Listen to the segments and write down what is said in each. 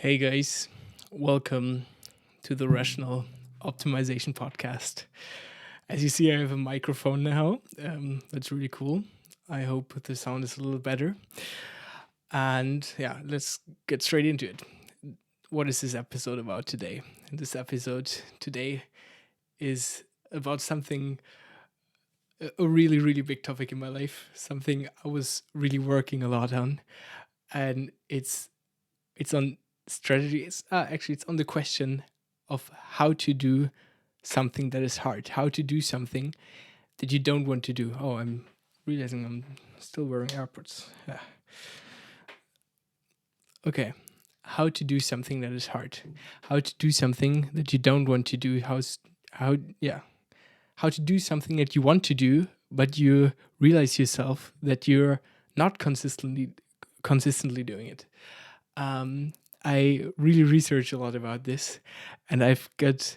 Hey guys, welcome to the Rational Optimization Podcast. As you see, I have a microphone now. That's really cool. I hope the sound is a little better. And yeah, let's get straight into it. What is this episode about today? This episode today is about something, a really, really big topic in my life, something I was really working a lot on. And it's on strategy. It's on the question of how to do something that is hard, how to do something that you don't want to do. Oh, I'm realizing I'm still wearing AirPods. Yeah. Okay, how to do something that is hard, how to do something that you don't want to do. How to do something that you want to do, but you realize yourself that you're not consistently doing it. Um, I really research a lot about this, and I've got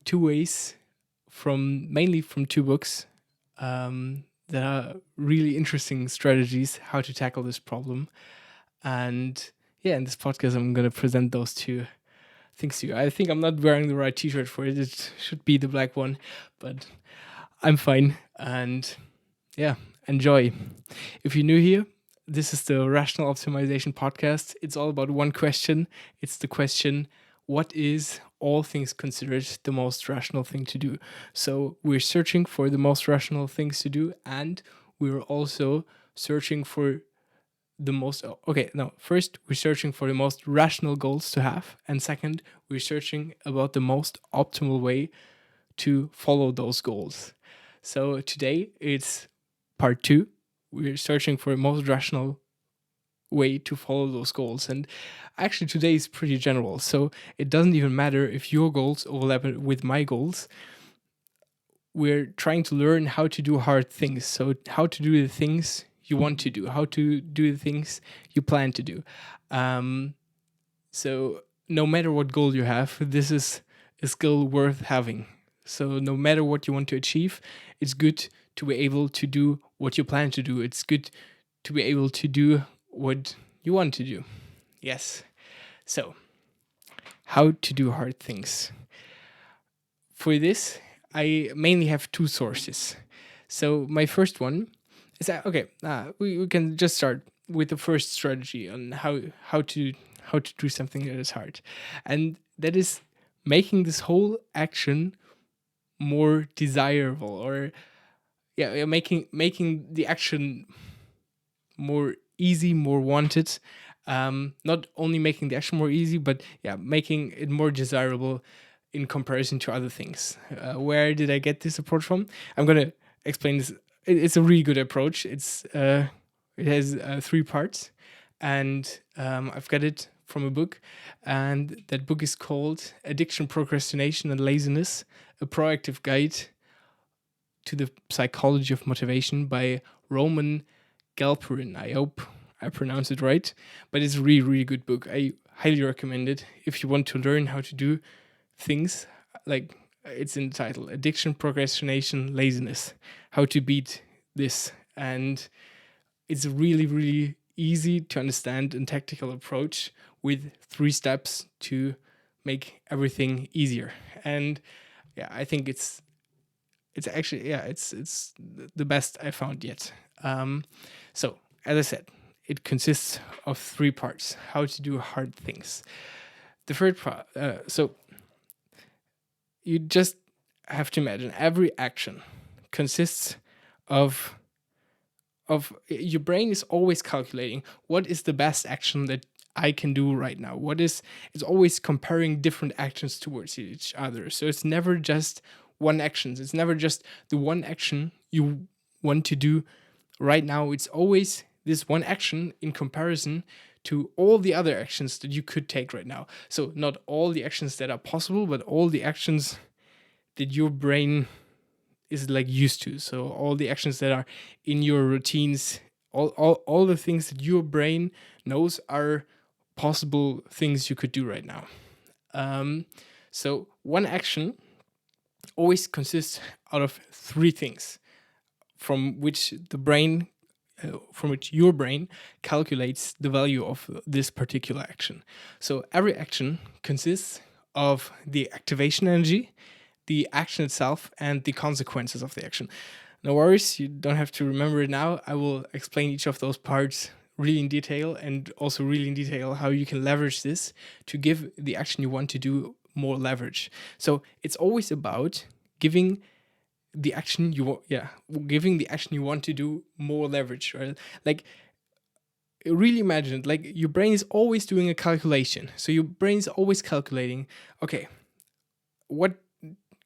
two ways mainly from two books that are really interesting strategies how to tackle this problem. And yeah, in this podcast, I'm going to present those two things to you. I think I'm not wearing the right t-shirt for it. It should be the black one, but I'm fine. And yeah, enjoy. If you're new here, this is the Rational Optimization Podcast. It's all about one question. It's the question, what is, all things considered, the most rational thing to do? So we're searching for the most rational things to do, and we're also searching for the most. Okay, no, first, we're searching for the most rational goals to have. And second, we're searching about the most optimal way to follow those goals. So today it's part two. We're searching for the most rational way to follow those goals. And actually, today is pretty general. So it doesn't even matter if your goals overlap with my goals. We're trying to learn how to do hard things. So, how to do the things you want to do, how to do the things you plan to do. So, no matter what goal you have, this is a skill worth having. So, no matter what you want to achieve, it's good to be able to do what you plan to do. It's good to be able to do what you want to do. Yes. So, how to do hard things. For this, I mainly have two sources. So, my first one is that, okay, we can just start with the first strategy on how to do something that is hard. And that is making this whole action more desirable, or making the action more easy, more wanted. Not only making the action more easy, but making it more desirable in comparison to other things. Where did I get this approach from? I'm gonna explain this. It's a really good approach. It has three parts, and I've got it from a book, and that book is called Addiction, Procrastination, and Laziness: A Proactive Guide to the Psychology of Motivation by Roman Gelperin. I hope I pronounced it right, but it's a really, really good book. I highly recommend it if you want to learn how to do things like it's in the title: Addiction, Procrastination, Laziness, how to beat this. And it's a really, really easy to understand and tactical approach with 3 steps to make everything easier. And I think it's actually it's the best I found yet. So as I said, it consists of 3 parts: how to do hard things. The third part, so you just have to imagine every action consists of your brain is always calculating what is the best action that I can do right now. It's always comparing different actions towards each other. So it's never just one action. It's never just the one action you want to do right now. It's always this one action in comparison to all the other actions that you could take right now. So not all the actions that are possible, but all the actions that your brain is like used to. So all the actions that are in your routines, all the things that your brain knows are possible things you could do right now. So one action always consists out of 3 things from which the brain from which your brain calculates the value of this particular action. So every action consists of the activation energy, the action itself, and the consequences of the action. No worries, you don't have to remember it now. I will explain each of those parts really in detail, and also really in detail how you can leverage this to give the action you want to do more leverage. So it's always about giving the action you want, giving the action you want to do more leverage, right? Like, really imagine it, like your brain is always doing a calculation. So your brain is always calculating, okay, what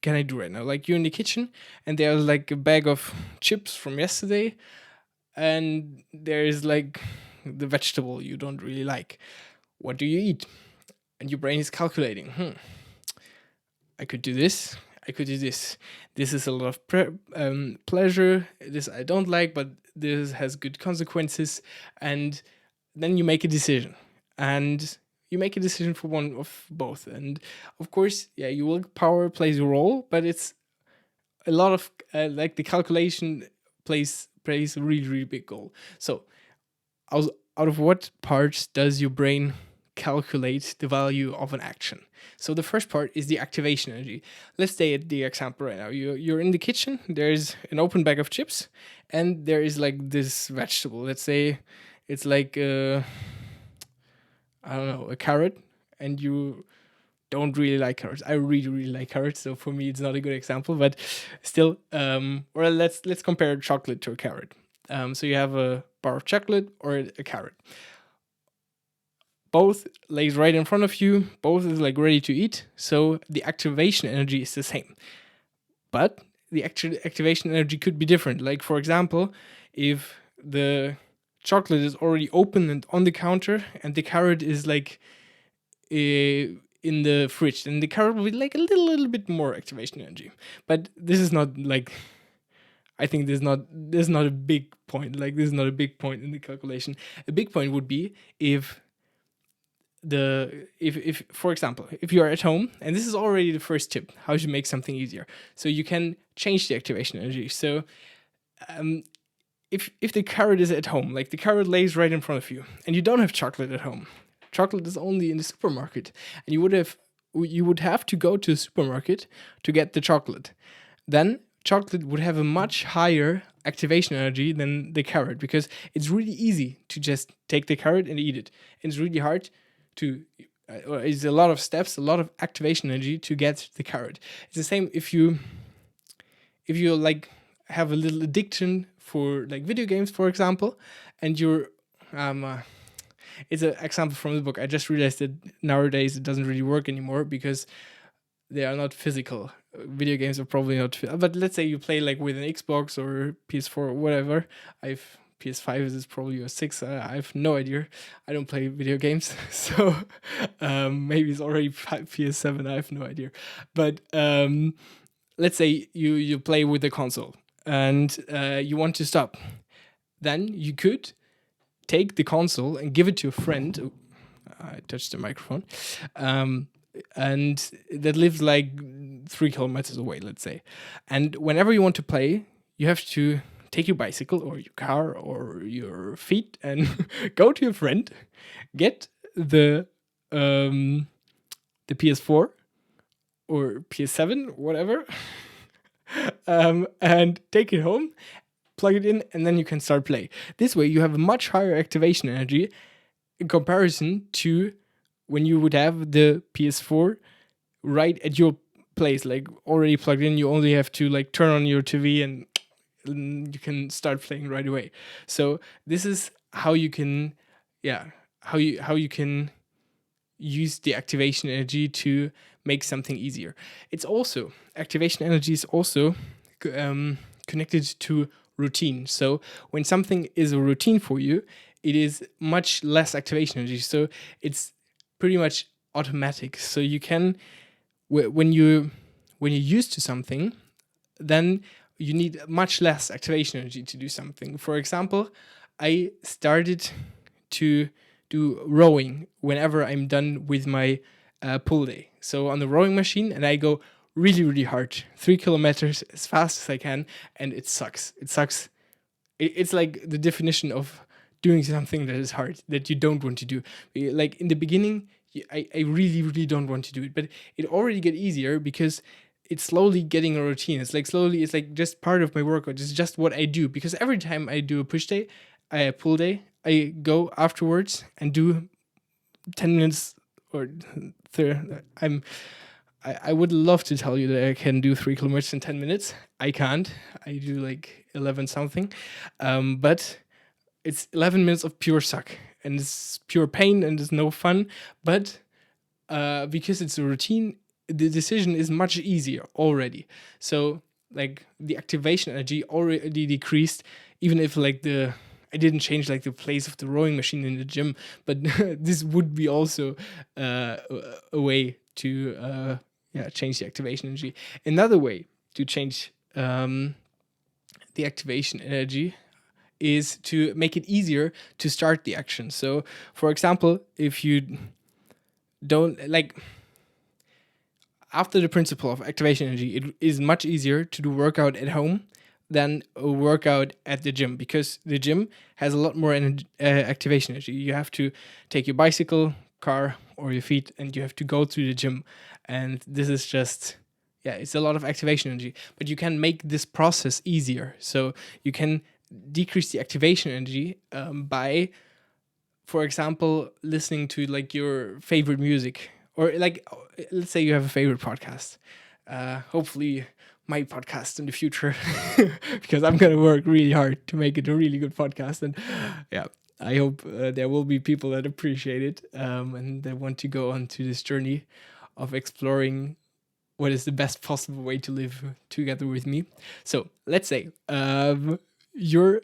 can I do right now? Like, you're in the kitchen and there's like a bag of chips from yesterday, and there's like the vegetable you don't really like. What do you eat? And your brain is calculating, I could do this, I could do this. This is a lot of pleasure. This I don't like, but this has good consequences. And then you make a decision. And you make a decision for one of both. And of course, your willpower plays a role, but it's a lot of like the calculation plays a really, really big role. So out of what parts does your brain calculate the value of an action? So the first part is the activation energy. Let's stay at the example right now. You're in the kitchen, there's an open bag of chips, and there is like this vegetable. Let's say it's like I don't know, a carrot, and you don't really like carrots. I really, really like carrots, so for me it's not a good example, but still, or let's compare chocolate to a carrot. So you have a bar of chocolate or a carrot. Both lays right in front of you, both is like ready to eat, so the activation energy is the same. But the actual activation energy could be different. Like, for example, if the chocolate is already open and on the counter, and the carrot is like in the fridge, then the carrot will be like a little bit more activation energy. But this is not like, I think this is not a big point. Like, this is not a big point in the calculation. A big point would be if for example, if you are at home, and this is already the first tip, how to make something easier. So you can change the activation energy. So if the carrot is at home, like the carrot lays right in front of you, and you don't have chocolate at home, chocolate is only in the supermarket, and you would have to go to the supermarket to get the chocolate, then chocolate would have a much higher activation energy than the carrot, because it's really easy to just take the carrot and eat it. And it's really hard to, it's a lot of steps, a lot of activation energy to get the carrot. It's the same if you like have a little addiction for like video games, for example, and you're it's an example from the book. I just realized that nowadays it doesn't really work anymore because they are not physical. Video games are probably not, but let's say you play like with an Xbox or PS4 or whatever. PS5 is probably a 6. I have no idea. I don't play video games, so maybe it's already PS7. I have no idea. But let's say you play with the console and you want to stop. Then you could take the console and give it to a friend. Oh, I touched the microphone. And that lives like 3 kilometers away, let's say. And whenever you want to play, you have to take your bicycle or your car or your feet and go to your friend, get the PS4 or PS7, whatever, and take it home, plug it in, and then you can start play. This way you have a much higher activation energy in comparison to when you would have the PS4 right at your place, like already plugged in. You only have to like turn on your TV and you can start playing right away. So this is how you can, how you can use the activation energy to make something easier. It's also, activation energy is also connected to routine. So when something is a routine for you, it is much less activation energy. So it's pretty much automatic. So you can, when you're used to something, then you need much less activation energy to do something. For example, I started to do rowing whenever I'm done with my pull day. So on the rowing machine, and I go really, really hard, 3 kilometers as fast as I can, and it sucks. It sucks it's like the definition of doing something that is hard, that you don't want to do. Like in the beginning, I really, really don't want to do it, but it already get easier because it's slowly getting a routine. It's like slowly, it's like just part of my workout. It's just what I do, because every time I do a push day, a pull day, I go afterwards and do 10 minutes or I would love to tell you that I can do 3 kilometers in 10 minutes. I can't. I do like 11 something. But it's 11 minutes of pure suck, and it's pure pain, and it's no fun. But because it's a routine, the decision is much easier already. So like the activation energy already decreased, even if like I didn't change like the place of the rowing machine in the gym, but this would be also a way to change the activation energy. Another way to change the activation energy is to make it easier to start the action. So, for example, if you don't like, after the principle of activation energy, it is much easier to do workout at home than a workout at the gym, because the gym has a lot more activation energy. You have to take your bicycle, car, or your feet, and you have to go to the gym. And this is just, it's a lot of activation energy. But you can make this process easier. So you can decrease the activation energy by, for example, listening to like your favorite music, or like, let's say you have a favorite podcast. Hopefully my podcast in the future, because I'm gonna work really hard to make it a really good podcast. And I hope there will be people that appreciate it and that want to go on to this journey of exploring what is the best possible way to live together with me. So let's say your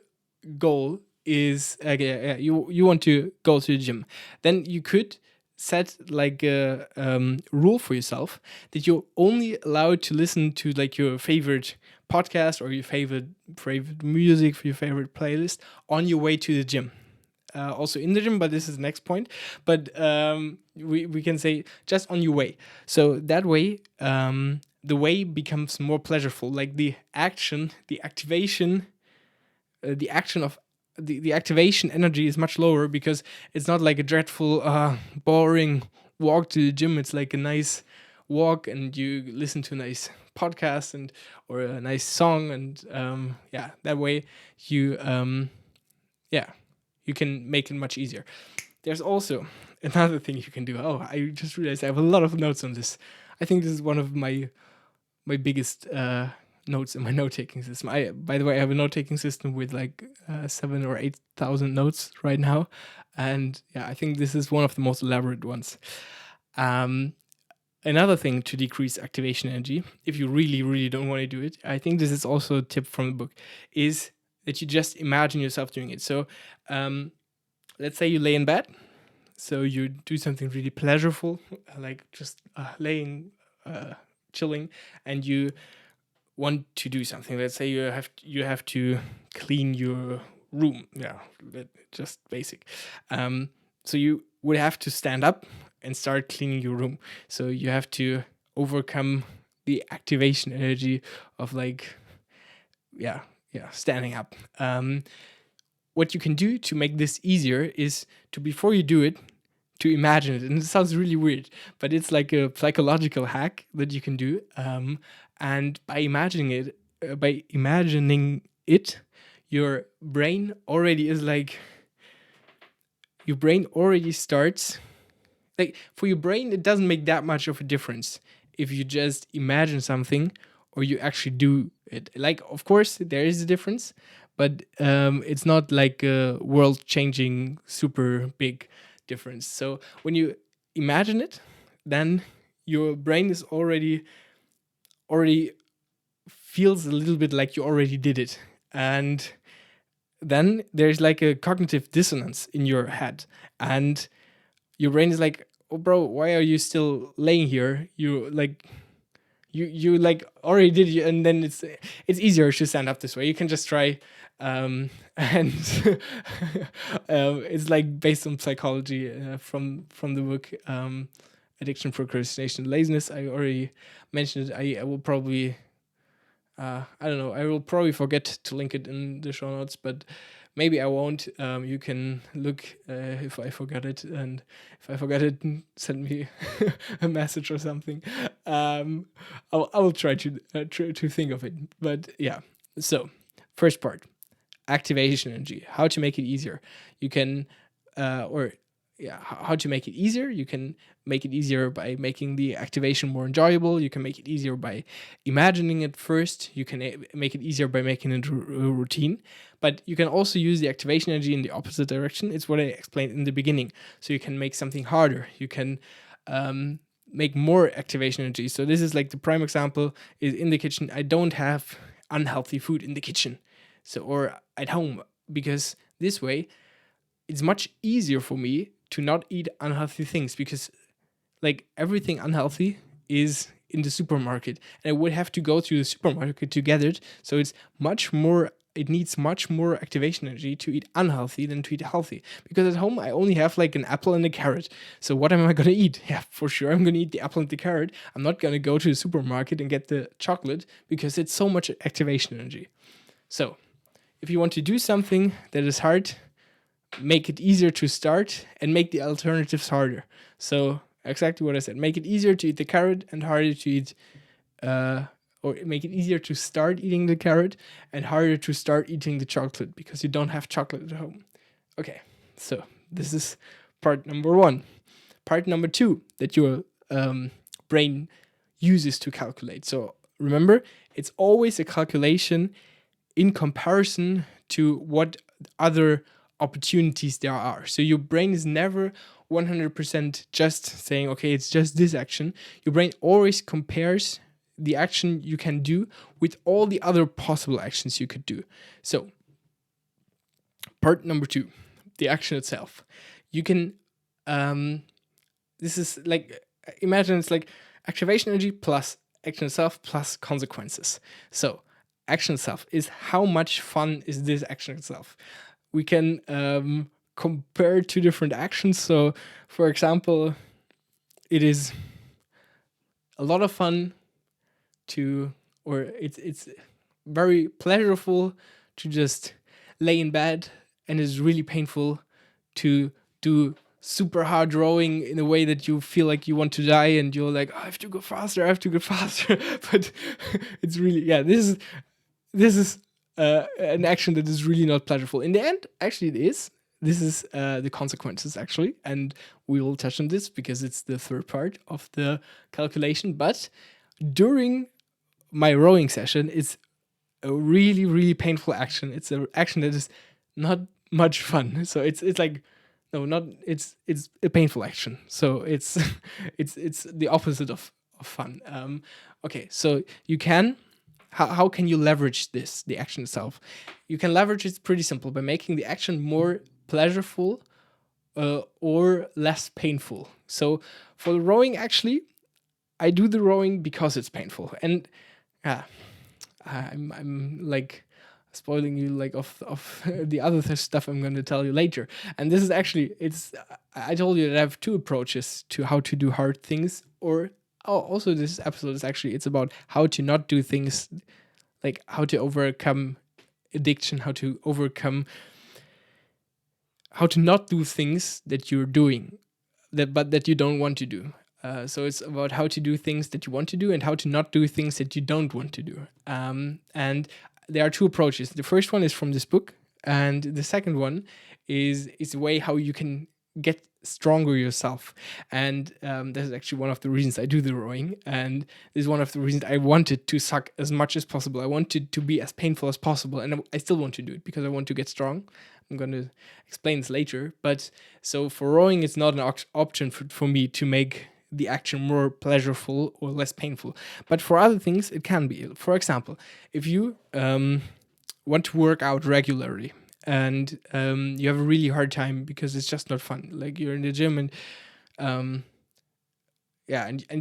goal is you want to go to the gym. Then you could set like a rule for yourself that you're only allowed to listen to like your favorite podcast or your favorite music for your favorite playlist on your way to the gym. Also in the gym, but this is the next point. But we can say just on your way. So that way, the way becomes more pleasureful. Like the action, the activation, the action of the activation energy is much lower, because it's not like a dreadful, boring walk to the gym. It's like a nice walk, and you listen to a nice podcast and or a nice song, and that way you you can make it much easier. There's also another thing you can do. Oh, I just realized I have a lot of notes on this. I think this is one of my biggest notes in my note-taking system. By the way, I have a note-taking system with like 7,000 or 8,000 notes right now, and I think this is one of the most elaborate ones. Another thing to decrease activation energy, if you really, really don't want to do it, I think this is also a tip from the book, is that you just imagine yourself doing it. So let's say you lay in bed, so you do something really pleasurable, like just laying, chilling, and you want to do something. Let's say you have to clean your room. Just basic. So you would have to stand up and start cleaning your room. So you have to overcome the activation energy of like, standing up. What you can do to make this easier is to, before you do it, to imagine it. And it sounds really weird, but it's like a psychological hack that you can do. And by imagining it, your brain already is like, your brain already starts, like for your brain, it doesn't make that much of a difference if you just imagine something or you actually do it. Like, of course, there is a difference, but it's not like a world-changing, super big difference. So when you imagine it, then your brain is already feels a little bit like you already did it. And then there's like a cognitive dissonance in your head, and your brain is like, oh bro, why are you still laying here? You like already did it. And then it's easier to stand up this way. You can just try, and it's like based on psychology from the book Addiction, Procrastination, Laziness. I already mentioned it. I will probably I don't know. I will probably forget to link it in the show notes, but maybe I won't. You can look if I forget it, and if I forget it, send me a message or something. I will try to think of it. But yeah. So first part, activation energy. How to make it easier. You can, or yeah, how to make it easier. You can make it easier by making the activation more enjoyable. You can make it easier by imagining it first. You can make it easier by making it a routine. But you can also use the activation energy in the opposite direction. It's what I explained in the beginning. So you can make something harder. You can make more activation energy. So this is like the prime example is in the kitchen. I don't have unhealthy food in the kitchen. So, or at home, because this way it's much easier for me to not eat unhealthy things, because like everything unhealthy is in the supermarket and I would have to go to the supermarket to get it. So it needs much more activation energy to eat unhealthy than to eat healthy. Because at home I only have like an apple and a carrot. So what am I gonna eat? Yeah, for sure I'm gonna eat the apple and the carrot. I'm not gonna go to the supermarket and get the chocolate because it's so much activation energy. So if you want to do something that is hard, make it easier to start and make the alternatives harder. So exactly what I said. Make it easier to eat the carrot and harder to eat, or make it easier to start eating the carrot and harder to start eating the chocolate because you don't have chocolate at home. Okay, so this is part number 1. Part number 2 that your brain uses to calculate. So remember, it's always a calculation in comparison to what other opportunities there are. So your brain is never 100% just saying, okay, it's just this action. Your brain always compares the action you can do with all the other possible actions you could do. So, part number 2, the action itself. You can, this is like, imagine it's like activation energy plus action itself plus consequences. So, action itself is how much fun is this action itself. We can compare 2 different actions. So, for example, it is a lot of fun to, or it's very pleasurable to just lay in bed, and it's really painful to do super hard rowing in a way that you feel like you want to die and you're like, oh, I have to go faster, but it's really, yeah, this is an action that is really not pleasurable. In the end, actually, it is. This is the consequences, actually, and we will touch on this because it's the third part of the calculation. But during my rowing session, it's a really, really painful action. It's an action that is not much fun. So it's like, no, not it's a painful action. So it's it's the opposite of fun. Okay, so you can. How can you leverage this, the action itself? You can leverage it pretty simple by making the action more pleasurable or less painful. So for the rowing, actually, I do the rowing because it's painful. And I'm like spoiling you like of the other stuff I'm going to tell you later. And this is actually, I told you that I have 2 approaches to how to do hard things, or also this episode is actually, it's about how to not do things, like how to overcome addiction, how to not do things that you're doing that you don't want to do. So it's about how to do things that you want to do and how to not do things that you don't want to do. And there are 2 approaches. The first one is from this book, and the second one is a way how you can get stronger yourself. And this is actually one of the reasons I do the rowing, and this is one of the reasons I wanted to suck as much as possible. I wanted to be as painful as possible, and I still want to do it because I want to get strong. I'm going to explain this later. But so for rowing, it's not an option for me to make the action more pleasurable or less painful. But for other things, it can be. For example, if you want to work out regularly and you have a really hard time because it's just not fun, like you're in the gym and and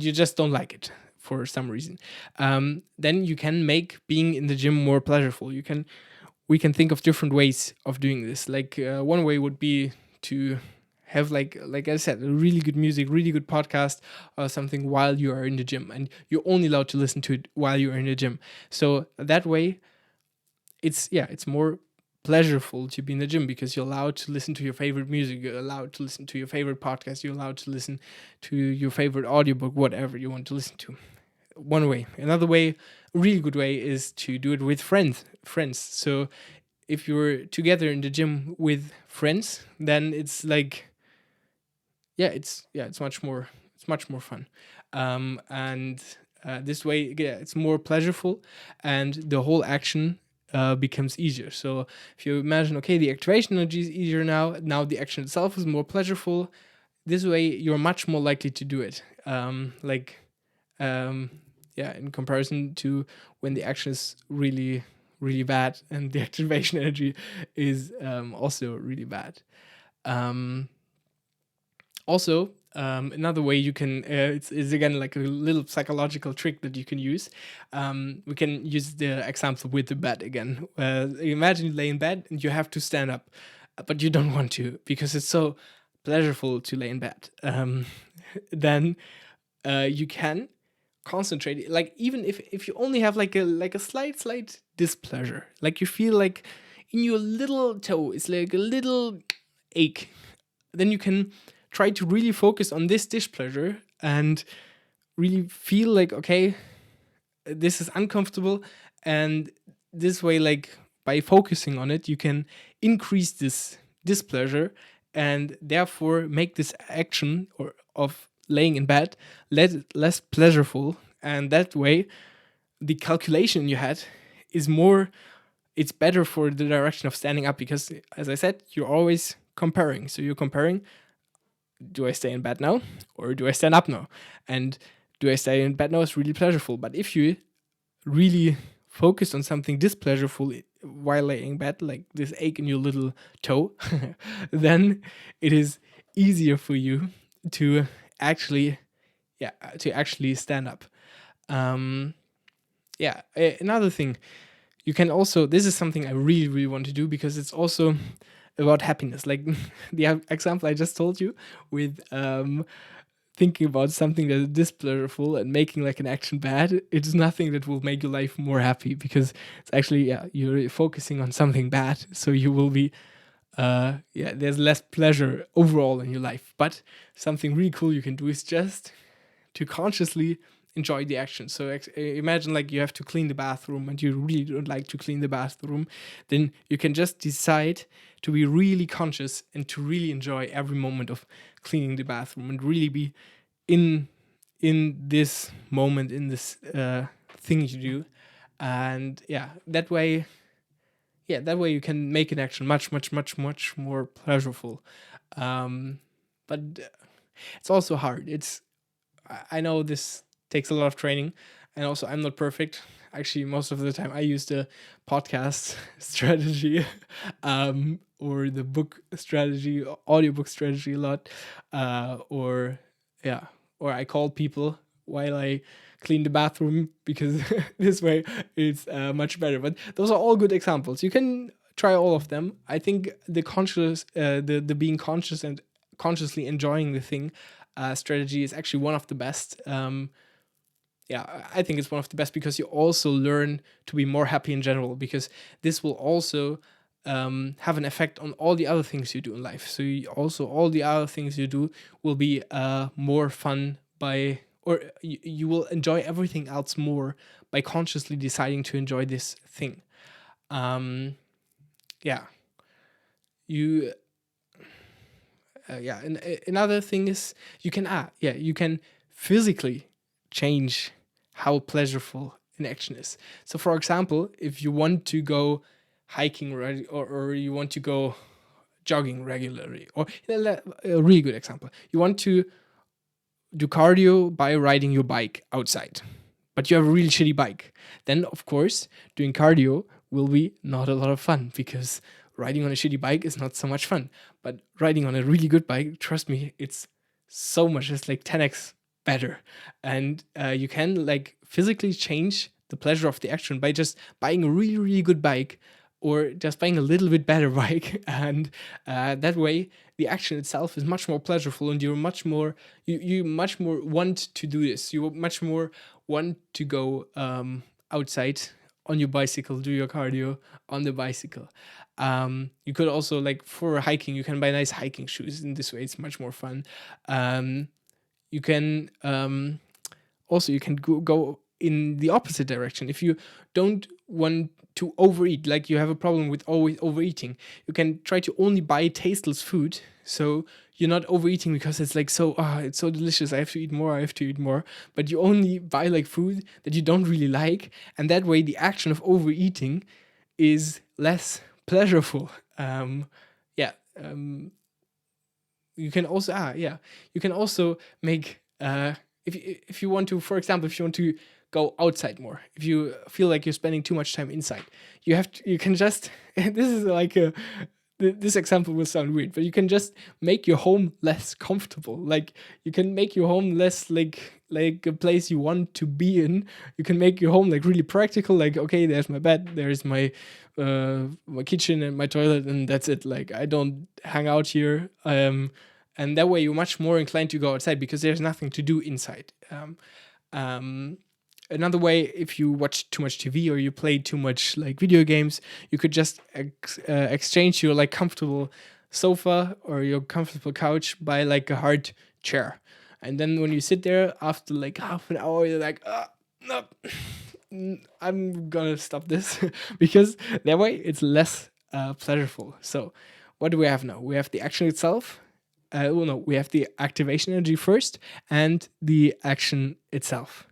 you just don't like it for some reason, then you can make being in the gym more pleasurable. We can think of different ways of doing this. Like one way would be to have, like I said, a really good music, really good podcast or something while you are in the gym, and you're only allowed to listen to it while you're in the gym. So that way, it's more pleasurable to be in the gym because you're allowed to listen to your favorite music, you're allowed to listen to your favorite podcast, you're allowed to listen to your favorite audiobook, whatever you want to listen to. One way. Another way, a really good way, is to do it with friends. So if you're together in the gym with friends, then it's like, it's much more fun. And this way, yeah, it's more pleasurable, and the whole action becomes easier. So if you imagine, okay, the activation energy is easier now the action itself is more pleasurable. This way, you're much more likely to do it. In comparison to when the action is really, really bad and the activation energy is also really bad. Another way you can, it's again like a little psychological trick that you can use. We can use the example with the bed again. Imagine you lay in bed and you have to stand up, but you don't want to because it's so pleasurable to lay in bed. Then you can concentrate. Like even if you only have like a slight displeasure, like you feel like in your little toe, it's like a little ache, then you can try to really focus on this displeasure and really feel like, okay, this is uncomfortable. And this way, like by focusing on it, you can increase this displeasure and therefore make this action or of laying in bed less pleasurable. And that way, the calculation you had is more, it's better for the direction of standing up because, as I said, you're always comparing. So you're comparing, do I stay in bed now or do I stand up now? And do I stay in bed now is really pleasurable. But if you really focus on something displeasureful while laying in bed, like this ache in your little toe, then it is easier for you to actually stand up. Another thing, you can also, this is something I really, really want to do because it's also about happiness. Like the example I just told you with thinking about something that is displeasureful and making like an action bad, it's nothing that will make your life more happy because it's actually, you're focusing on something bad. So you will be, there's less pleasure overall in your life. But something really cool you can do is just to consciously enjoy the action. So imagine like you have to clean the bathroom and you really don't like to clean the bathroom, then you can just decide to be really conscious and to really enjoy every moment of cleaning the bathroom and really be in this moment, in this thing you do. And that way you can make an action much more pleasurable. But it's also hard. I know this takes a lot of training, and also I'm not perfect. Actually, most of the time I use the podcast strategy or the book strategy, audiobook strategy a lot, or I call people while I clean the bathroom because this way it's much better. But those are all good examples. You can try all of them. I think the conscious, the being conscious and consciously enjoying the thing strategy is actually one of the best. I think it's one of the best because you also learn to be more happy in general, because this will also have an effect on all the other things you do in life. So all the other things you do will be more fun you will enjoy everything else more by consciously deciding to enjoy this thing. And another thing is you can physically change how pleasurable an action is. So for example, if you want to go hiking or you want to go jogging regularly, or a really good example, you want to do cardio by riding your bike outside, but you have a really shitty bike, then of course doing cardio will be not a lot of fun because riding on a shitty bike is not so much fun. But riding on a really good bike, trust me, it's like 10x better. And you can like physically change the pleasure of the action by just buying a really, really good bike or just buying a little bit better bike. And that way the action itself is much more pleasurable, and you much more want to do this. You much more want to go outside on your bicycle, do your cardio on the bicycle. You could also, like, for hiking, you can buy nice hiking shoes. In this way, it's much more fun. You can also, you can go in the opposite direction. If you don't want to overeat, like you have a problem with always overeating, you can try to only buy tasteless food, so you're not overeating because it's like, so it's so delicious, I have to eat more, I have to eat more. But you only buy like food that you don't really like, and that way the action of overeating is less pleasurable. Yeah. You can also you can also make if you want to, for example, if you want to go outside more, if you feel like you're spending too much time inside, you can just this is like this example will sound weird, but you can just make your home less comfortable. Like, you can make your home less like a place you want to be in. You can make your home like really practical. Like, okay, there's my bed, there's my kitchen and my toilet, and that's it. Like, I don't hang out here. And that way you're much more inclined to go outside because there's nothing to do inside. Another way, if you watch too much TV or you play too much like video games, you could just exchange your like comfortable sofa or your comfortable couch by like a hard chair. And then when you sit there after like half an hour, you're like, no, I'm gonna stop this because that way it's less pleasurable. So what do we have now? We have the action itself. We have the activation energy first and the action itself.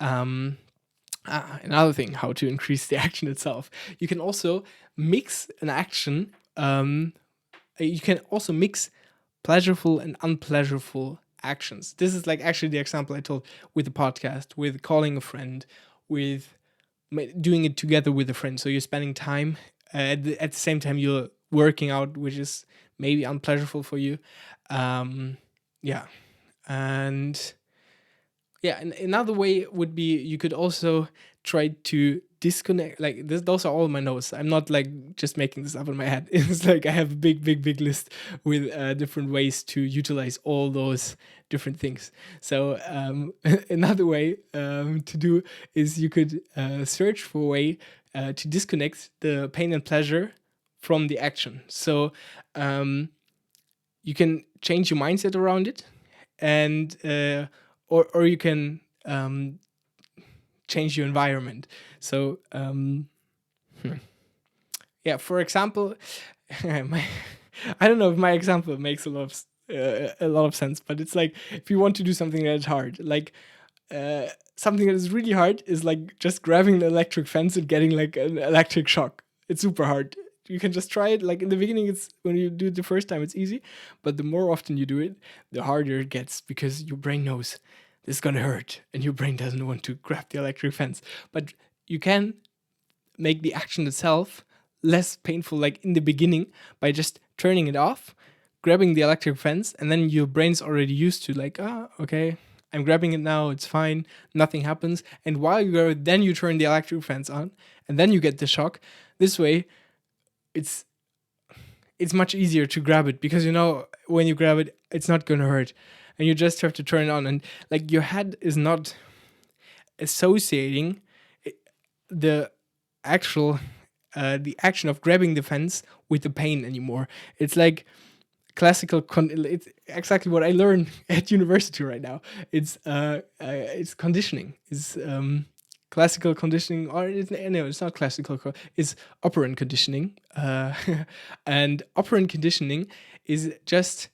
Another thing, how to increase the action itself. You can also mix an action. You can also mix pleasurable and unpleasurable actions. This is like actually the example I told with the podcast, with calling a friend, with doing it together with a friend. So you're spending time at the same time you're working out, which is maybe unpleasurable for you. Yeah. And yeah, and another way would be you could also try to disconnect. Like this, those are all my notes. I'm not like just making this up in my head. It's like I have a big list with different ways to utilize all those different things. So another way to do is you could search for a way to disconnect the pain and pleasure from the action. So you can change your mindset around it, and or you can change your environment. So yeah, for example, I don't know if my example makes a lot of sense, but it's like if you want to do something that's hard, like something that is really hard is like just grabbing an electric fence and getting like an electric shock. It's super hard. You can just try it. Like in the beginning, it's when you do it the first time, it's easy, but the more often you do it, the harder it gets because your brain knows this is gonna hurt, and your brain doesn't want to grab the electric fence. But you can make the action itself less painful, like in the beginning, by just turning it off, grabbing the electric fence, and then your brain's already used to like, okay, I'm grabbing it now, it's fine, nothing happens. And while you go, then you turn the electric fence on, and then you get the shock. This way, it's much easier to grab it because you know when you grab it, it's not gonna hurt, and you just have to turn it on. And like your head is not associating the actual the action of grabbing the fence with the pain anymore. It's like it's exactly what I learned at university right now. It's conditioning. It's classical conditioning, or it's not classical. It's operant conditioning. And operant conditioning is just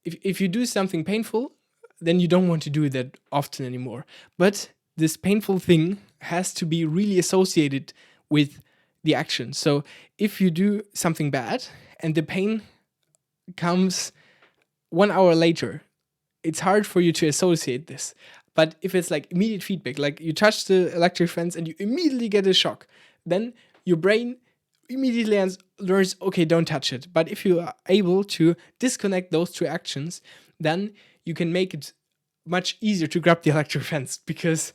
if you do something painful, then you don't want to do it that often anymore. But this painful thing has to be really associated with the action. So if you do something bad and the pain comes 1 hour later, it's hard for you to associate this. But if it's like immediate feedback, like you touch the electric fence and you immediately get a shock, then your brain immediately learns, okay, don't touch it. But if you are able to disconnect those two actions, then you can make it much easier to grab the electric fence because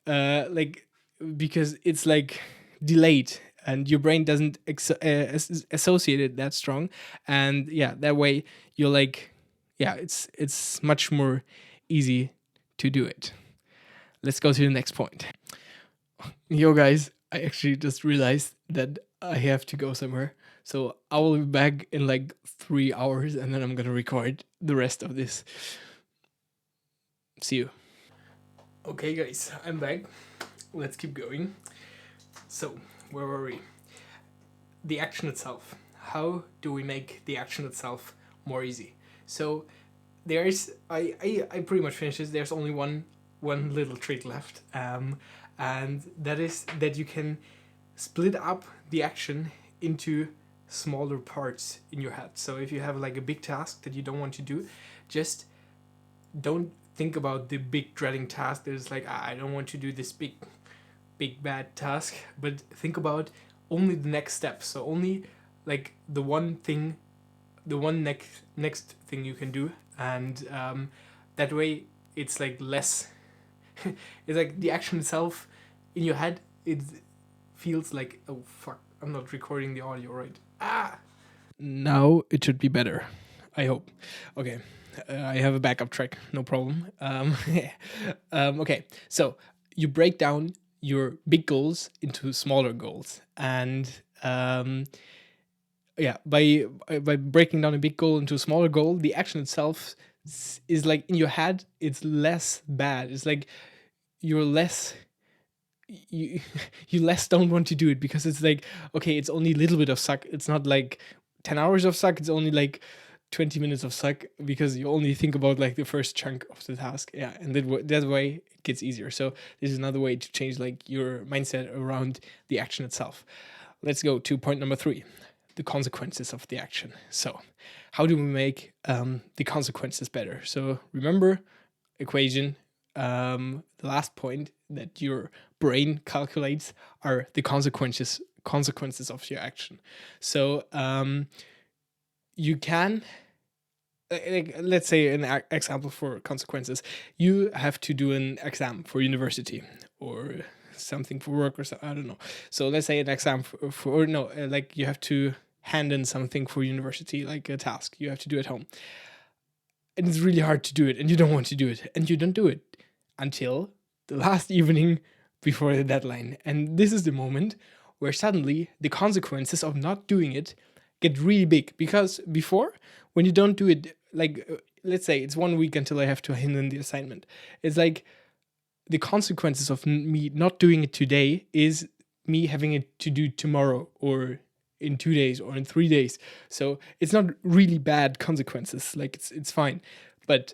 it's like delayed. and your brain doesn't associate it that strong. And yeah, that way you're like, yeah, it's much more easy to do it. Let's go to the next point. Yo, guys, I actually just realized that I have to go somewhere. So I will be back in like 3 hours, and then I'm gonna record the rest of this. See you. Okay, guys, I'm back. Let's keep going. So, where were we? The action itself. How do we make the action itself more easy? So, there's I pretty much finished this. There's only one little trick left, and that is that you can split up the action into smaller parts in your head. So if you have like a big task that you don't want to do, just don't think about the big dreading task that is like, I don't want to do this big bad task, but think about only the next step. So only like the one thing, the one next thing you can do, and that way it's like less. It's like the action itself in your head. It feels like, oh fuck, I'm not recording the audio right. Now it should be better. I hope. Okay. I have a backup track, no problem. Okay, so you break down your big goals into smaller goals, and yeah, by breaking down a big goal into a smaller goal, the action itself is like in your head, it's less bad. It's like you're less you you less don't want to do it, because it's like, okay, it's only a little bit of suck. It's not like 10 hours of suck. It's only like 20 minutes of suck, because you only think about like the first chunk of the task. Yeah, and that way it gets easier. So this is another way to change like your mindset around the action itself. Let's go to point number 3, the consequences of the action. So how do we make the consequences better? So remember, equation, the last point that your brain calculates are the consequences of your action. So you can, like, let's say an example for consequences. You have to do an exam for university or something for work, or so, I don't know. So let's say an exam for no, like you have to hand in something for university, like a task you have to do at home. And it's really hard to do it, and you don't want to do it, and you don't do it until the last evening before the deadline. And this is the moment where suddenly the consequences of not doing it get really big, because before, when you don't do it, like let's say it's 1 week until I have to hand in the assignment, it's like the consequences of me not doing it today is me having it to do tomorrow, or in 2 days, or in 3 days. So it's not really bad consequences, like it's fine. But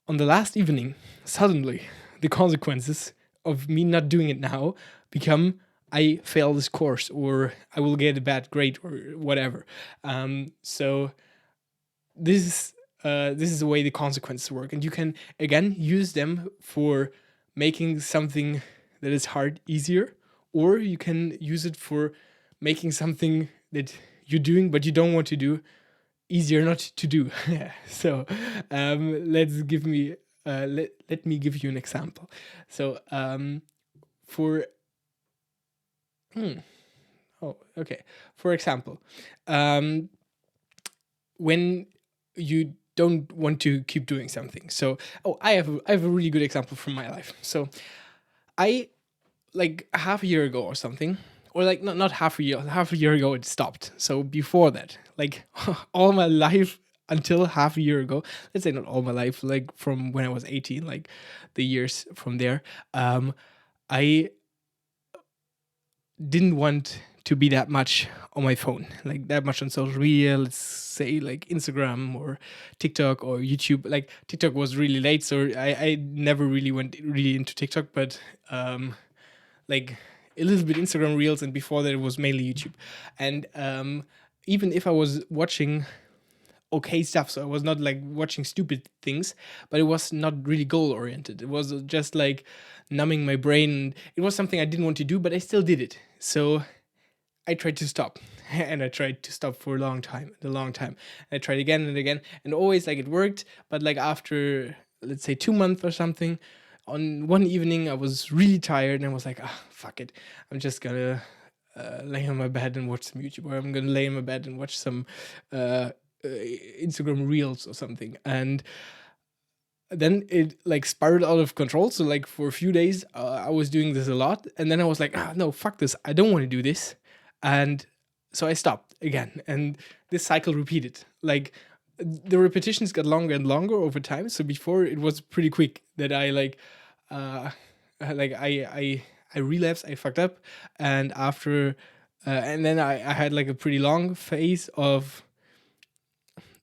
on the last evening, suddenly the consequences of me not doing it now become, I fail this course, or I will get a bad grade, or whatever. So this is the way the consequences work, and you can again use them for making something that is hard easier, or you can use it for making something that you're doing but you don't want to do easier not to do. So let me give you an example. So for oh, okay. For example, when you don't want to keep doing something. So, I have a really good example from my life. So, I, like half a year ago or something, or like not half a year ago it stopped. So before that, like all my life until half a year ago, let's say not all my life, like from when I was 18, like the years from there, I didn't want to be that much on my phone, like that much on social media. Let's say like Instagram or TikTok or YouTube. Like TikTok was really late, so I never really went really into TikTok, but like a little bit Instagram Reels, and before that it was mainly YouTube. And even if I was watching okay stuff, so I was not like watching stupid things, but it was not really goal oriented. It was just like numbing my brain. It was something I didn't want to do, but I still did it. So I tried to stop, and I tried to stop for a long time. And I tried again and again, and always like it worked. But like after, let's say 2 months or something, on one evening I was really tired, and I was like, fuck it, I'm just gonna lay on my bed and watch some YouTube, or I'm gonna lay in my bed and watch some uh, Instagram reels or something. And then it like spiraled out of control. So like for a few days, I was doing this a lot, and then I was like, no, fuck this, I don't want to do this, and so I stopped again, and this cycle repeated. Like the repetitions got longer and longer over time. So before it was pretty quick that I uh, like I relapsed, I fucked up, and after, and then I had like a pretty long phase of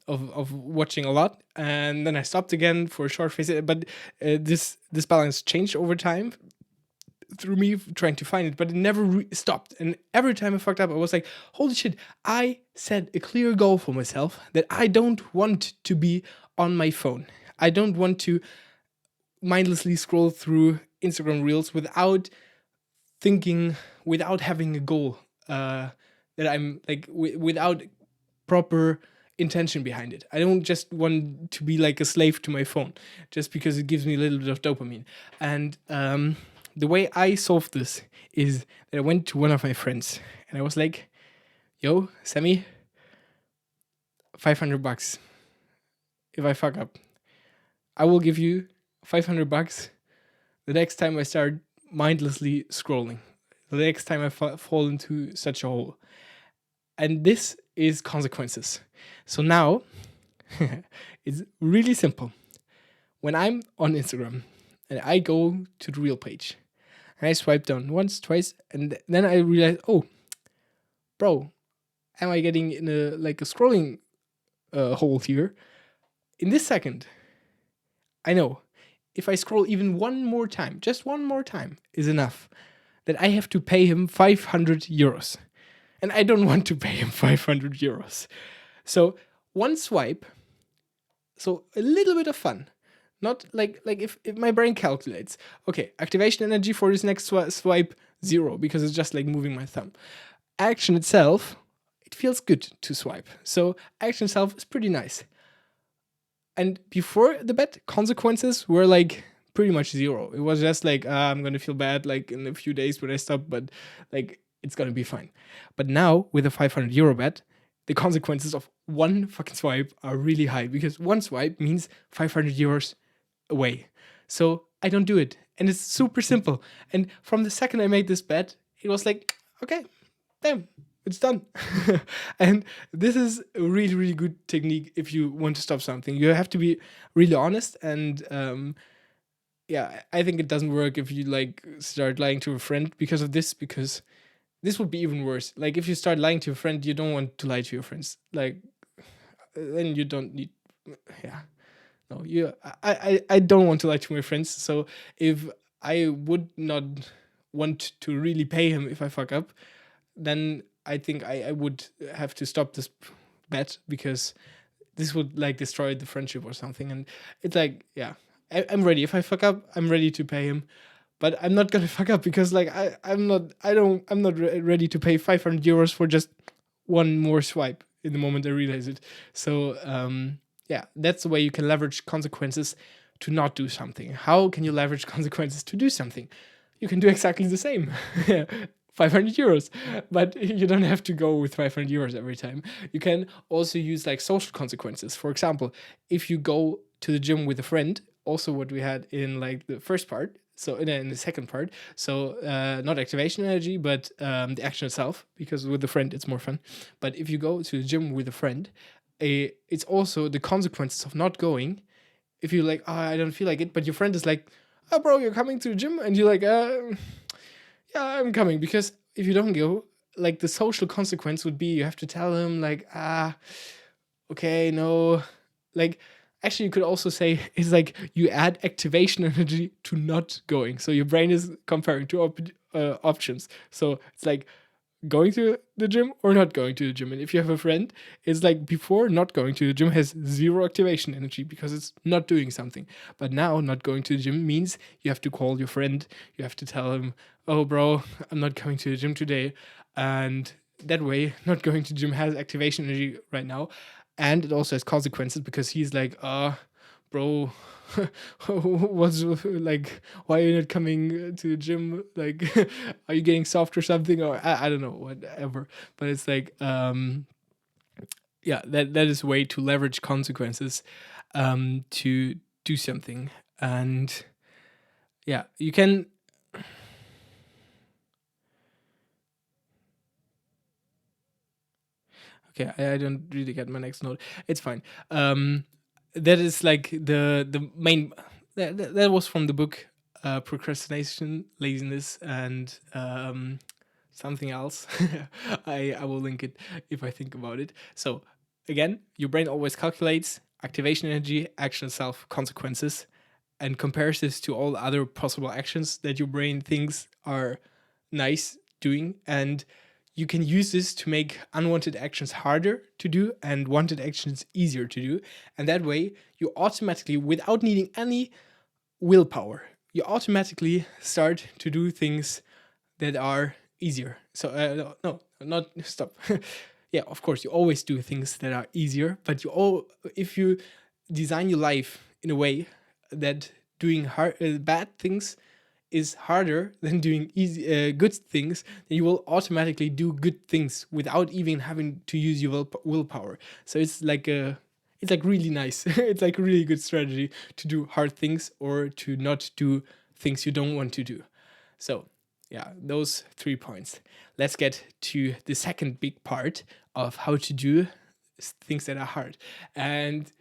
watching a lot, and then I stopped again for a short phase. But this balance changed over time through me trying to find it, but it never stopped. And every time I fucked up, I was like, holy shit, I set a clear goal for myself that I don't want to be on my phone. I don't want to mindlessly scroll through Instagram reels without thinking, without having a goal, that I'm like, without proper intention behind it. I don't just want to be like a slave to my phone just because it gives me a little bit of dopamine. And the way I solved this is that I went to one of my friends and I was like, yo, Sammy, $500. If I fuck up, I will give you $500 the next time I start mindlessly scrolling, the next time I fall into such a hole. And this is consequences. So now it's really simple. When I'm on Instagram and I go to the reel page and I swipe down once, twice, and then I realize, oh, bro, am I getting in a scrolling hole here? In this second, I know if I scroll even one more time, just one more time is enough, that I have to pay him 500 euros. And I don't want to pay him 500 euros. So one swipe, so a little bit of fun. Not like if my brain calculates, okay, activation energy for this next swipe, 0, because it's just like moving my thumb. Action itself, it feels good to swipe. So action itself is pretty nice. And before the bet, consequences were like pretty much 0. It was just like, I'm going to feel bad like in a few days when I stop, but like it's going to be fine. But now with a 500 euro bet, the consequences of one fucking swipe are really high, because one swipe means 500 euros away. So I don't do it. And it's super simple. And from the second I made this bet, it was like, okay, damn, it's done. And this is a really, really good technique if you want to stop something. You have to be really honest. And yeah, I think it doesn't work if you like start lying to a friend because of this, because this would be even worse. Like if you start lying to a friend, you don't want to lie to your friends. Like then you don't need, yeah. No, I don't want to lie to my friends. So if I would not want to really pay him if I fuck up, then I think I would have to stop this bet, because this would like destroy the friendship or something. And it's like, yeah, I'm ready. If I fuck up, I'm ready to pay him. But I'm not gonna fuck up because like I'm not ready to pay 500 euros for just one more swipe in the moment I realize it. So yeah, that's the way you can leverage consequences to not do something. How can you leverage consequences to do something? You can do exactly the same. 500 euros, but you don't have to go with 500 euros every time. You can also use like social consequences. For example, if you go to the gym with a friend, also what we had in like the first part, so in the second part, so not activation energy, but the action itself, because with a friend it's more fun. But if you go to the gym with a friend, it's also the consequences of not going. If you're like, oh, I don't feel like it, but your friend is like, oh, bro, you're coming to the gym, and you're like, yeah, I'm coming. Because if you don't go, like the social consequence would be you have to tell him like, okay, no, like actually you could also say it's like you add activation energy to not going. So your brain is comparing two options. So it's like going to the gym or not going to the gym. And if you have a friend, it's like before not going to the gym has 0 activation energy because it's not doing something. But now not going to the gym means you have to call your friend. You have to tell him, oh, bro, I'm not going to the gym today. And that way, not going to the gym has activation energy right now. And it also has consequences because he's like, bro, bro, what's like, why are you not coming to the gym? Like, are you getting soft or something? Or I don't know, whatever. But it's like, yeah, that is a way to leverage consequences, to do something. And yeah, you can. Okay, I don't really get my next note. It's fine. That is like the main. That was from the book, Procrastination, Laziness, and something else. I will link it if I think about it. So again, your brain always calculates activation energy, action self, consequences, and compares this to all other possible actions that your brain thinks are nice doing. And you can use this to make unwanted actions harder to do and wanted actions easier to do. And that way, you automatically, without needing any willpower, you automatically start to do things that are easier. So, no, not stop. Yeah, of course, you always do things that are easier, but if you design your life in a way that doing bad things is harder than doing easy good things, then you will automatically do good things without even having to use your willpower. So it's like really nice. It's like a really good strategy to do hard things or to not do things you don't want to do. So yeah, those 3 points. Let's get to the second big part of how to do things that are hard. And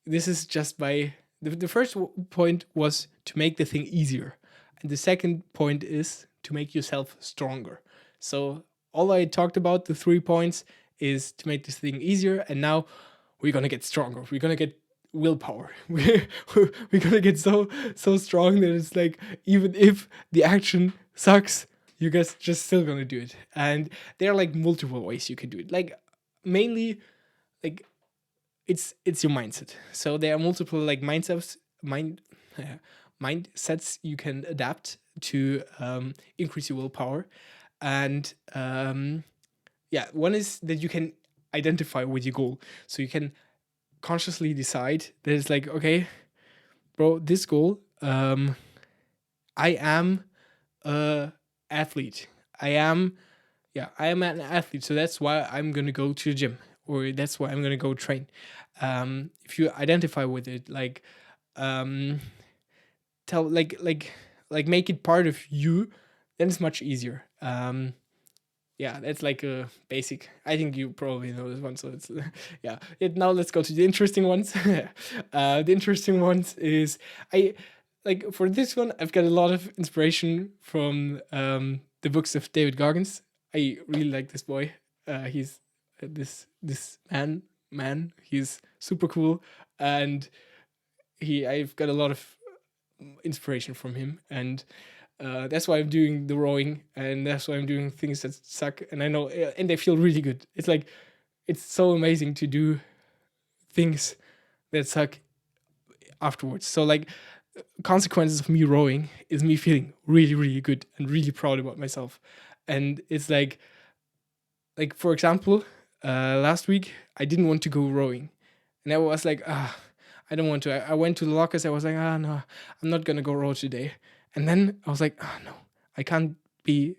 this is just by the first point was to make the thing easier. And the second point is to make yourself stronger. So all I talked about, the 3 points, is to make this thing easier. And now we're gonna get stronger. We're gonna get willpower. We're gonna get so strong that it's like, even if the action sucks, you guys just still gonna do it. And there are like multiple ways you can do it. Like mainly, like it's your mindset. So there are multiple like mindsets you can adapt to increase your willpower. And yeah, one is that you can identify with your goal. So you can consciously decide that it's like, okay, bro, this goal, I am a athlete. I am an athlete, so that's why I'm gonna go to the gym, or that's why I'm gonna go train. If you identify with it, like, tell like make it part of you, then it's much easier. Yeah, that's like a basic. I think you probably know this one, so it's yeah. Now let's go to the interesting ones. The interesting ones is, I like, for this one I've got a lot of inspiration from the books of David Goggins. I really like this boy. He's this man. He's super cool, and I've got a lot of inspiration from him, and that's why I'm doing the rowing, and that's why I'm doing things that suck. And I know, and they feel really good. It's like, it's so amazing to do things that suck afterwards. So like, consequences of me rowing is me feeling really, really good and really proud about myself. And it's like for example, last week I didn't want to go rowing, and I was like, I don't want to. I went to the lockers. I was like, no, I'm not gonna go row today. And then I was like, no, I can't be.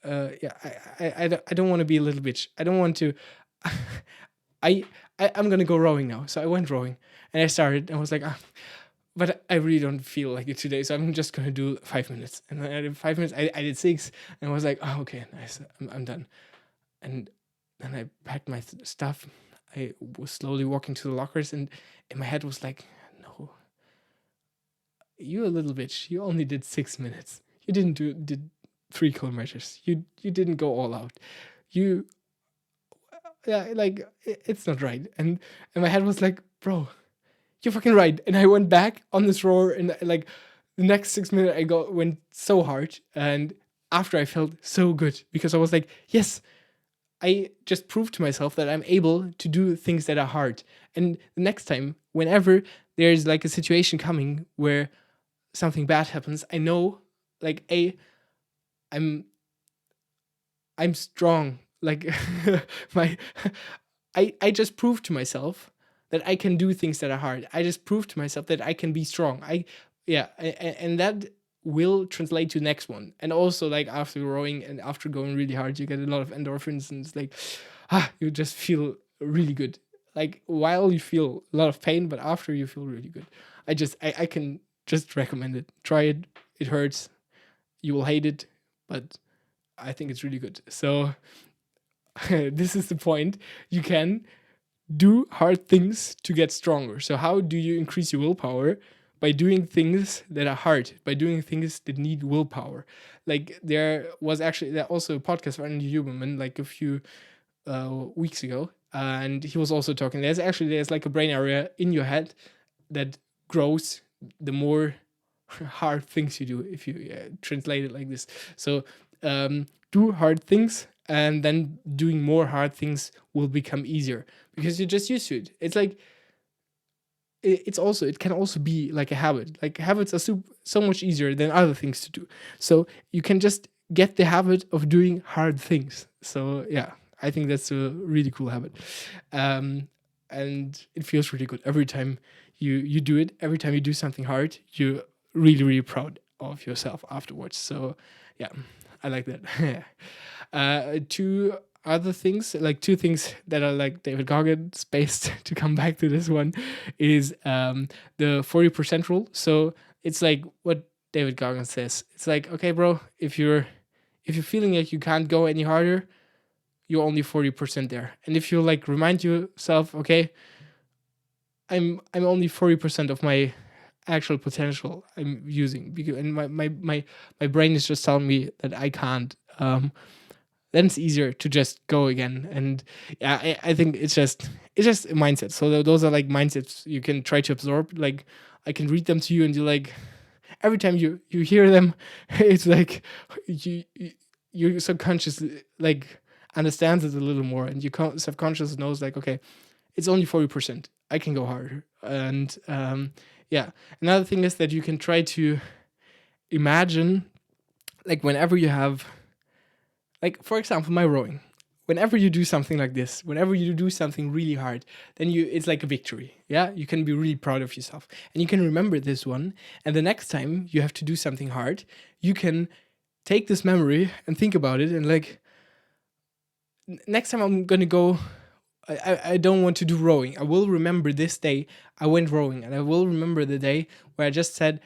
Yeah, I don't want to be a little bitch. I don't want to. I, I'm gonna go rowing now. So I went rowing, and I started. And I was like, but I really don't feel like it today. So I'm just gonna do 5 minutes. And then I did 5 minutes. I did six, and I was like, okay, nice. I'm done. And then I packed my stuff. I was slowly walking to the lockers, and in my head was like, no, you a little bitch. You only did 6 minutes. You didn't did 3 kilometers. You didn't go all out. You Yeah, like, it's not right. And my head was like, bro, you're fucking right. And I went back on this roar, and like the next 6 minutes went so hard, and after I felt so good because I was like, yes, I just proved to myself that I'm able to do things that are hard. And the next time, whenever there's like a situation coming where something bad happens, I know, like, I'm I'm strong. Like, my I just proved to myself that I can do things that are hard. I just proved to myself that I can be strong. And that will translate to the next one. And also, like, after rowing and after going really hard, you get a lot of endorphins, and it's like, you just feel really good. Like, while you feel a lot of pain, but after you feel really good. I can just recommend it. Try it. It hurts. You will hate it, but I think it's really good. So this is the point. You can do hard things to get stronger. So how do you increase your willpower? By doing things that are hard, by doing things that need willpower. Like, there was actually also a podcast for Andy Huberman like a few weeks ago, and he was also talking. There's like a brain area in your head that grows the more hard things you do, if you translate it like this. So do hard things, and then doing more hard things will become easier because you're just used to it. It's like, it can also be like a habit. Like, habits are so much easier than other things to do. So you can just get the habit of doing hard things. So yeah, I think that's a really cool habit. And it feels really good every time you do it. Every time you do something hard, you're really, really proud of yourself afterwards. So yeah, I like that. Two other things, like two things that are like David Goggins based, to come back to this one, is the 40% rule. So it's like what David Goggins says. It's like, okay, bro, if you're feeling like you can't go any harder, you're only 40% there. And if you like remind yourself, okay, I'm only 40% of my actual potential I'm using, because and my brain is just telling me that I can't, then it's easier to just go again. And yeah, I think it's just a mindset. So those are like mindsets you can try to absorb. Like, I can read them to you, and you like, every time you hear them, it's like you subconsciously like understands it a little more, and your subconscious knows like, okay, it's only 40%. I can go harder. And yeah, another thing is that you can try to imagine, like, whenever you have, like, for example, my rowing. Whenever you do something like this, whenever you do something really hard, then it's like a victory. Yeah, you can be really proud of yourself, and you can remember this one. And the next time you have to do something hard, you can take this memory and think about it, and like, next time I'm gonna go, I don't want to do rowing. I will remember this day I went rowing, and I will remember the day where I just said,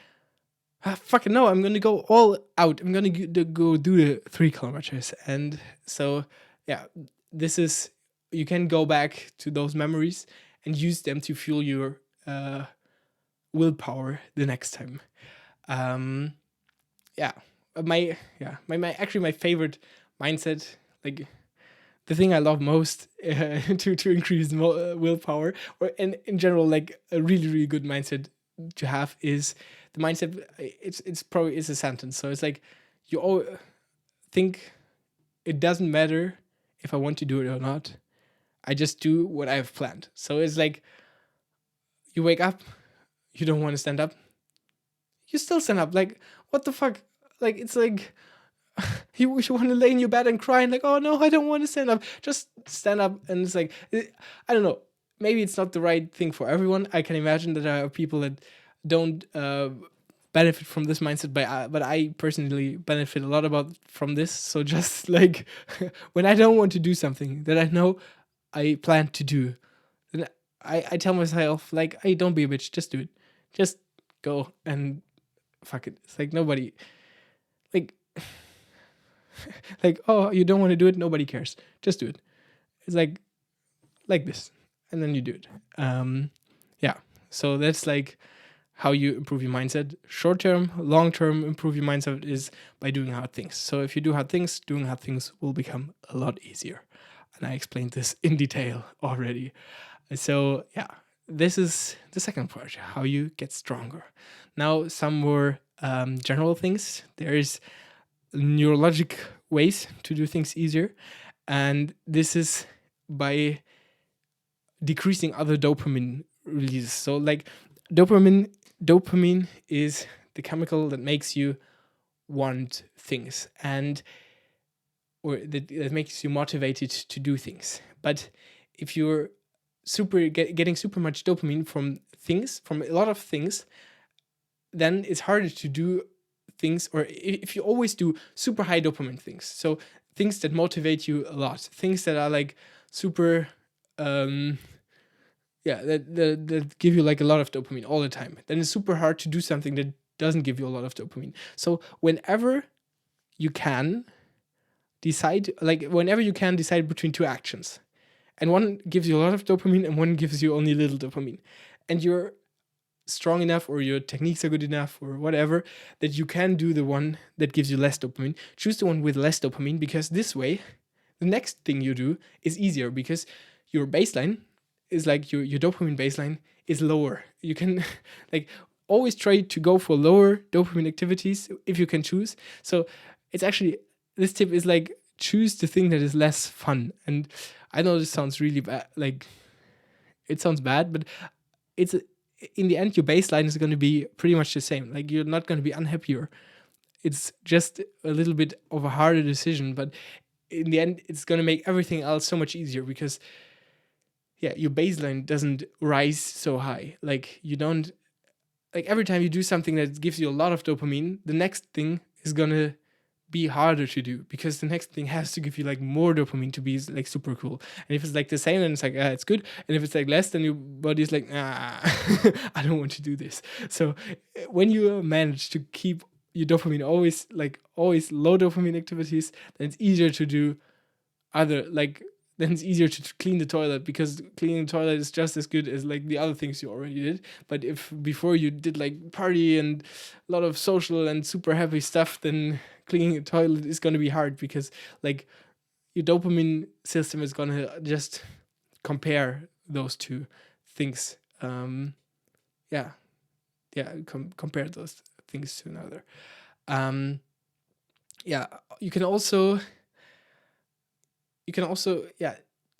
fucking no, I'm gonna go all out. I'm gonna go do the 3 kilometers. And so yeah, this is, you can go back to those memories and use them to fuel your willpower the next time. Yeah, my favorite mindset, like the thing I love most, to increase willpower, or in general, like a really, really good mindset to have, is the mindset. It's probably is a sentence. So it's like, you all think, it doesn't matter if I want to do it or not. I just do what I've planned. So it's like, you wake up, you don't want to stand up, you still stand up. Like, what the fuck? Like, it's like, you want to lay in your bed and cry, and like, oh no, I don't want to stand up. Just stand up. And it's like, I don't know. Maybe it's not the right thing for everyone. I can imagine that there are people that don't benefit from this mindset, but I personally benefit a lot from this. So just like, when I don't want to do something that I know I plan to do, then I tell myself, like, hey, don't be a bitch, just do it. Just go and fuck it. It's like, nobody, like, like, oh, you don't want to do it, nobody cares, just do it. It's like this, and then you do it. Yeah, so that's like how you improve your mindset. Short term, long term, improve your mindset is by doing hard things. So if you do hard things, doing hard things will become a lot easier. And I explained this in detail already. So yeah, this is the second part, how you get stronger. Now, some more general things. There's neurologic ways to do things easier, and this is by decreasing other dopamine releases. So like, dopamine is the chemical that makes you want things, and or that makes you motivated to do things. But if you're getting super much dopamine from things, from a lot of things, then it's harder to do things, or if you always do super high dopamine things, so things that motivate you a lot, things that are like super um that give you like a lot of dopamine all the time, then it's super hard to do something that doesn't give you a lot of dopamine. So whenever you can whenever you can decide between two actions, and one gives you a lot of dopamine and one gives you only little dopamine, and you're strong enough or your techniques are good enough or whatever that you can do the one that gives you less dopamine, choose the one with less dopamine, because this way the next thing you do is easier, because your baseline is like your dopamine baseline is lower. You can like always try to go for lower dopamine activities if you can choose. So it's actually, this tip is like, choose the thing that is less fun. And I know this sounds really bad, like it sounds bad, but it's in the end your baseline is going to be pretty much the same. Like you're not going to be unhappier. It's just a little bit of a harder decision, but in the end it's going to make everything else so much easier, because yeah, your baseline doesn't rise so high. Like you don't, like every time you do something that gives you a lot of dopamine, the next thing is going to be harder to do, because the next thing has to give you like more dopamine to be like super cool. And if it's like the same, then it's like, it's good. And if it's like less, then your body's like, I don't want to do this. So when you manage to keep your dopamine always low dopamine activities, then it's easier to do other, like, then it's easier to clean the toilet, because cleaning the toilet is just as good as like the other things you already did. But if before you did like party and a lot of social and super happy stuff, then cleaning a toilet is going to be hard, because like your dopamine system is going to just compare those two things. Yeah, compare those things to another. Yeah, you can also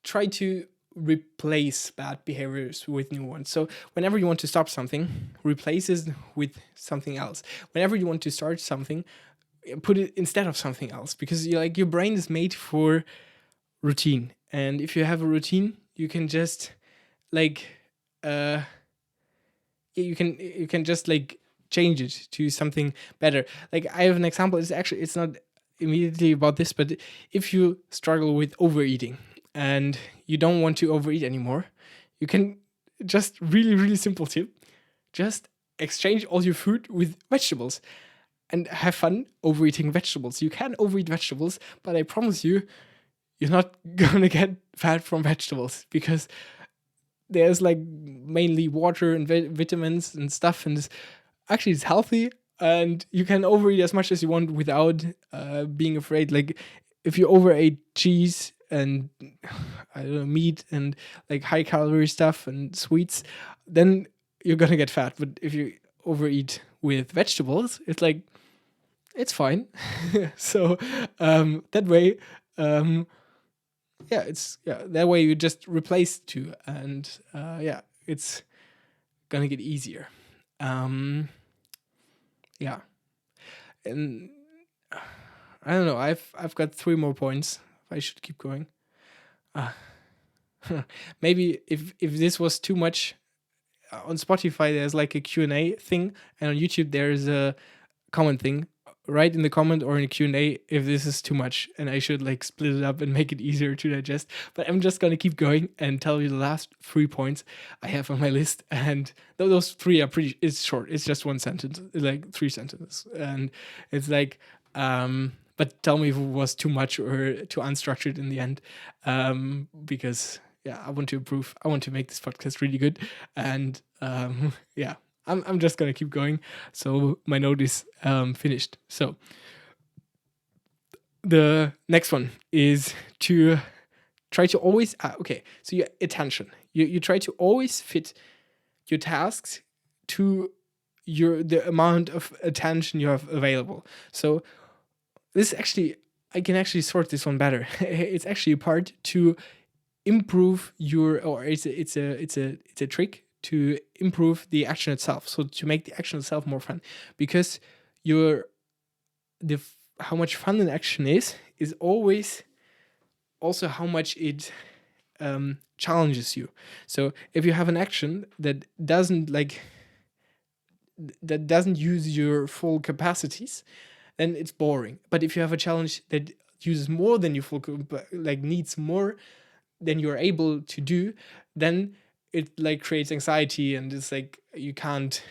try to replace bad behaviors with new ones. So whenever you want to stop something, replace it with something else. Whenever you want to start something, put it instead of something else, because your brain is made for routine. And if you have a routine, you can just like you can just like change it to something better. Like I have an example. It's not immediately about this, but if you struggle with overeating and you don't want to overeat anymore, you can just really simple tip, just exchange all your food with vegetables and have fun overeating vegetables. You can overeat vegetables, but I promise you, you're not gonna get fat from vegetables, because there's like mainly water and vitamins and stuff, and it's healthy, and you can overeat as much as you want without being afraid. Like if you overate cheese and I don't know, meat and like high calorie stuff and sweets, then you're gonna get fat. But if you overeat with vegetables, it's like it's fine. So that way, that way you just replace two, and it's gonna get easier. Yeah, and I don't know. I've got 3 more points. I should keep going. Maybe if this was too much, on Spotify there's like a Q&A thing, and on YouTube there's a comment thing. Write in the comment or in a Q&A if this is too much and I should like split it up and make it easier to digest. But I'm just gonna keep going and tell you the last 3 points I have on my list. And those 3 are it's short. It's just 1 sentence, like 3 sentences. And it's like, but tell me if it was too much or too unstructured in the end. Because I want to improve. I want to make this podcast really good. And I'm just gonna keep going. So my note is finished. So the next one is to try to always so your attention. You try to always fit your tasks to the amount of attention you have available. So this actually, I can actually sort this one better. It's actually a part to improve it's a trick to improve the action itself. So to make the action itself more fun, because how much fun an action is always also how much it challenges you. So if you have an action that doesn't use your full capacities, then it's boring. But if you have a challenge that uses more than your full, like needs more than you're able to do, then it like creates anxiety, and it's like you can't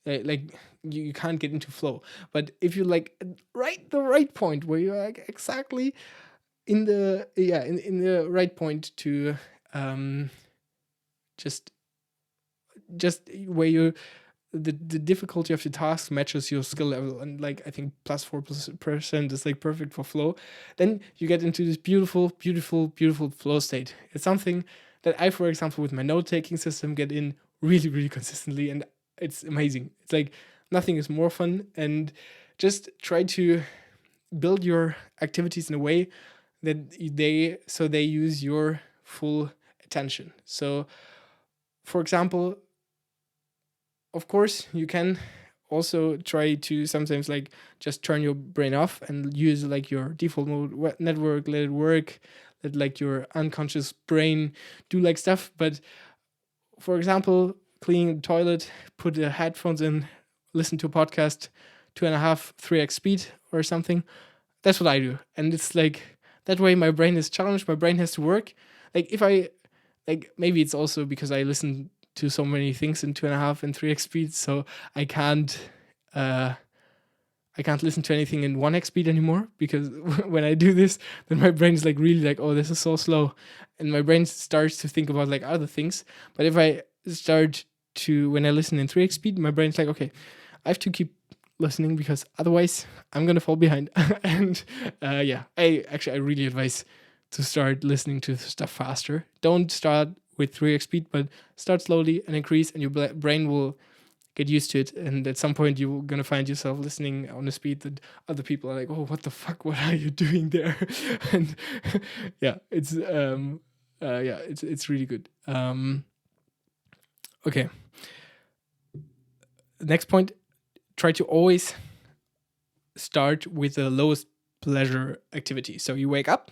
like you can't get into flow. But if you like the right point where you're like exactly in the in the right point to just where you the difficulty of the task matches your skill level, and like I think +4% is like perfect for flow, then you get into this beautiful flow state. It's something that I, for example, with my note taking system, get in really consistently, and it's amazing. It's like nothing is more fun. And just try to build your activities in a way that they use your full attention. So for example, of course, you can also try to sometimes like just turn your brain off and use like your default mode network, let it work, let like your unconscious brain do like stuff. But for example, cleaning the toilet, put the headphones in, listen to a podcast, 2.5, 3x speed or something. That's what I do. And it's like that way my brain is challenged, my brain has to work. Like if I like, maybe it's also because I listen to so many things in 2.5 and 3x speed, so I can't listen to anything in 1x speed anymore, because when I do this, then my brain's like really like, oh, this is so slow, and my brain starts to think about like other things. But if I start to, when I listen in 3x speed, my brain's like, okay, I have to keep listening because otherwise I'm gonna fall behind. And I really advise to start listening to stuff faster. Don't start with 3x speed, but start slowly and increase, and your brain will get used to it. And at some point, you're gonna find yourself listening on a speed that other people are like, "Oh, what the fuck? What are you doing there?" And it's really good. Okay. Next point: try to always start with the lowest pleasure activity. So you wake up,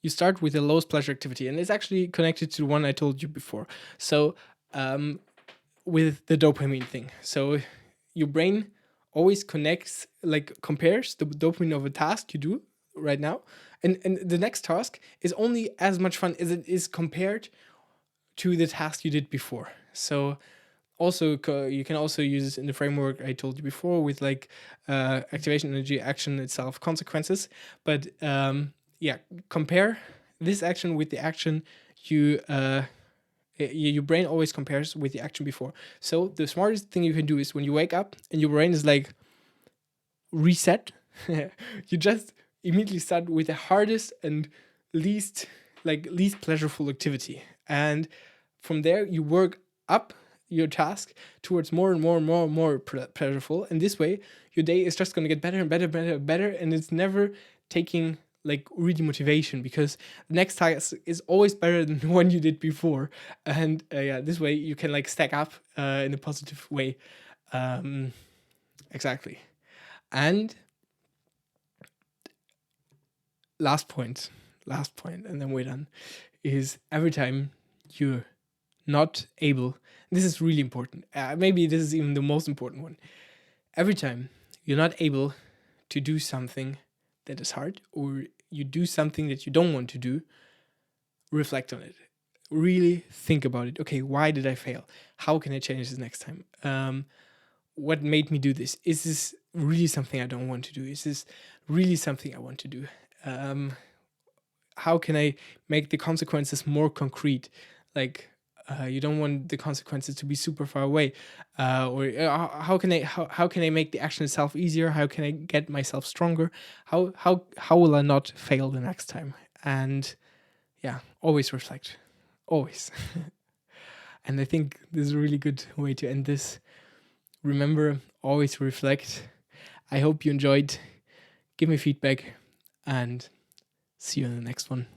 you start with the lowest pleasure activity, and it's actually connected to the one I told you before. So with the dopamine thing, so your brain always compares the dopamine of a task you do right now, and the next task is only as much fun as it is compared to the task you did before. So also you can also use this in the framework I told you before with like activation, energy, action itself, consequences. But compare this action with the action your brain always compares with the action before. So the smartest thing you can do is when you wake up and your brain is like reset, you just immediately start with the hardest and least pleasureful activity, and from there you work up your task towards more and more pleasureful. And this way your day is just going to get better and better, and it's never taking like really motivation, because the next task is always better than the one you did before. And this way you can like stack up in a positive way. Exactly. And last point, and then we're done, is every time you're not able, this is really important, maybe this is even the most important one, every time you're not able to do something that is hard, or you do something that you don't want to do, reflect on it. Really think about it. Okay, why did I fail? How can I change this next time? What made me do this? Is this really something I don't want to do? Is this really something I want to do? How can I make the consequences more concrete? Like, you don't want the consequences to be super far away, or how can I make the action itself easier? How can I get myself stronger? How will I not fail the next time? And always reflect, always. And I think this is a really good way to end this. Remember, always reflect. I hope you enjoyed. Give me feedback, and see you in the next one.